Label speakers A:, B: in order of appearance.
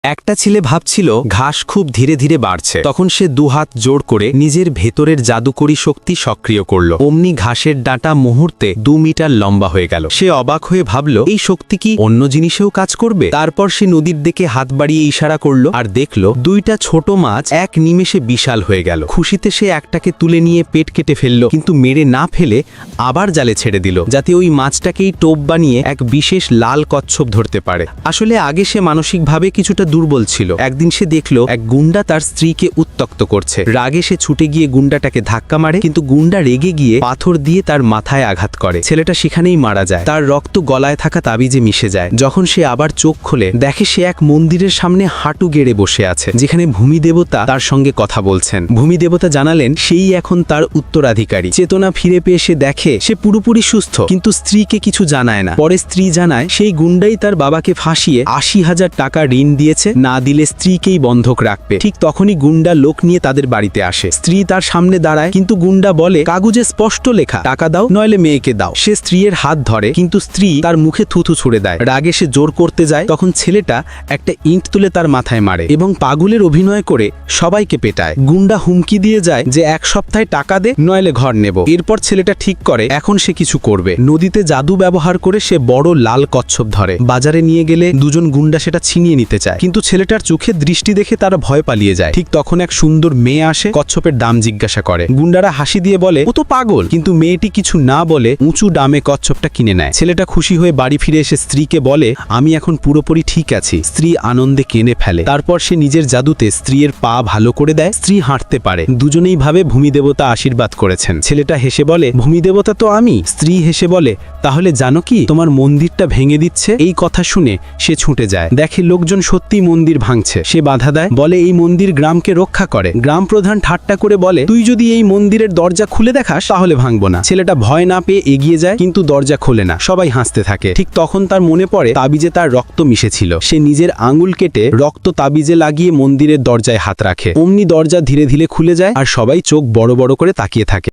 A: একটা ছেলে ভাবছিল ঘাস খুব ধীরে ধীরে বাড়ছে। তখন সে দুহাত জোড় করে নিজের ভেতরের জাদুকরী শক্তি সক্রিয় করল। অমনি ঘাসের ডাঁটা মুহূর্তে 2 মিটার লম্বা হয়ে গেল। সে অবাক হয়ে ভাবল, এই শক্তি কি অন্য জিনিসেও কাজ করবে? তারপর সে নদীর দিকে হাত বাড়িয়ে ইশারা করল আর দেখল 2টা ছোট মাছ এক নিমেষে বিশাল হয়ে গেল। খুশিতে সে একটাকে তুলে নিয়ে পেট কেটে ফেলল, কিন্তু মেরে না ফেলে আবার জালে ছেড়ে দিল, যাতে ওই মাছটাকেই টোপ বানিয়ে এক বিশেষ লাল কচ্ছপ ধরতে পারে। আসলে আগে সে মানসিকভাবে কিছুটা দুর্বল ছিল। একদিন সে দেখল এক গুন্ডা তার স্ত্রীকে উত্ত্যক্ত করছে। রাগে সে ছুটে গিয়ে গুন্ডাটাকে ধাক্কা মারে, কিন্তু গুন্ডা রেগে গিয়ে পাথর দিয়ে তার মাথায় আঘাত করে। ছেলেটা সেখানেই মারা যায়। তার রক্ত গলায় থাকা তাবিজে মিশে যায়। যখন সে আবার চোখ খোলে, দেখে সে এক মন্দিরের সামনে হাঁটু গেড়ে বসে আছে, যেখানে ভূমি দেবতা তার সঙ্গে কথা বলছেন। ভূমি দেবতা জানালেন সেই এখন তার উত্তরাধিকারী। চেতনা ফিরে পেয়ে সে দেখে সে পুরোপুরি সুস্থ, কিন্তু স্ত্রীকে কিছু জানায় না। পরে স্ত্রী জানায় সেই গুন্ডাই তার বাবাকে ফাঁসিয়ে 80,000 টাকা ঋণ দিয়েছে, না দিলে স্ত্রীকেই বন্ধক রাখবে। ঠিক তখনই গুন্ডা লোক নিয়ে তাদের বাড়িতে আসে। স্ত্রী তার সামনে দাঁড়ায়, কিন্তু গুন্ডা বলে কাগজে স্পষ্ট লেখা, টাকা দাও নইলে মেয়েকে দাও। সে স্ত্রীর হাত ধরে, কিন্তু স্ত্রী তার মুখে থুথু ছুড়ে দেয়। রাগে সে জোর করতে যায়, তখন ছেলেটা একটা ইঁট তুলে তার মাথায় মারে এবং পাগলের অভিনয় করে সবাইকে পেটায়। গুন্ডা হুমকি দিয়ে যায় যে 1 সপ্তাহে টাকা দে নইলে ঘর নেব। এরপর ছেলেটা ঠিক করে এখন সে কিছু করবে। নদীতে জাদু ব্যবহার করে সে বড় লাল কচ্ছপ ধরে। বাজারে নিয়ে গেলে দুজন গুন্ডা সেটা ছিনিয়ে নিতে চায়, কিন্তু ছেলেটার চোখে দৃষ্টি দেখে তারা ভয় পালিয়ে যায়। ঠিক তখন এক সুন্দর মেয়ে আসে, কচ্ছপের দাম জিজ্ঞাসা করে। গুন্ডারা হাসি দিয়ে বলে ও তো পাগল, কিন্তু মেয়েটি কিছু না বলে উঁচু দামে কচ্ছপটা কিনে নেয়। ছেলেটা খুশি হয়ে বাড়ি ফিরে এসে স্ত্রীকে বলে আমি এখন পুরোপুরি ঠিক আছি। স্ত্রী আনন্দে কেনে ফেলে। তারপর সে নিজের জাদুতে স্ত্রীর পা ভালো করে দেয়, স্ত্রী হাঁটতে পারে। দুজনেই ভাবে ভূমি দেবতা আশীর্বাদ করেছেন। ছেলেটা হেসে বলে ভূমি দেবতা তো আমি। স্ত্রী হেসে বলে তাহলে জানো কি, তোমার মন্দিরটা ভেঙে দিচ্ছে। এই কথা শুনে সে ছুটে যায়, দেখে লোকজন সত্যি মন্দির ভাঙছে। সে বাধা দেয়, বলে এই মন্দির গ্রামকে রক্ষা করে। গ্রাম প্রধান ঠাট্টা করে বলে তুই যদি এই মন্দিরের দরজা খুলে দেখাস তাহলে ভাঙবো না। ছেলেটা ভয় না পেয়ে এগিয়ে যায়, কিন্তু দরজা খোলে না। সবাই হাসতে থাকে। ঠিক তখন তার মনে পড়ে তাবিজে তার রক্ত মিশেছিল। সে নিজের আঙুল কেটে রক্ত তাবিজে লাগিয়ে মন্দিরের দরজায় হাত রাখে। অমনি দরজা ধীরে ধীরে খুলে যায় আর সবাই চোখ বড় বড় করে তাকিয়ে থাকে।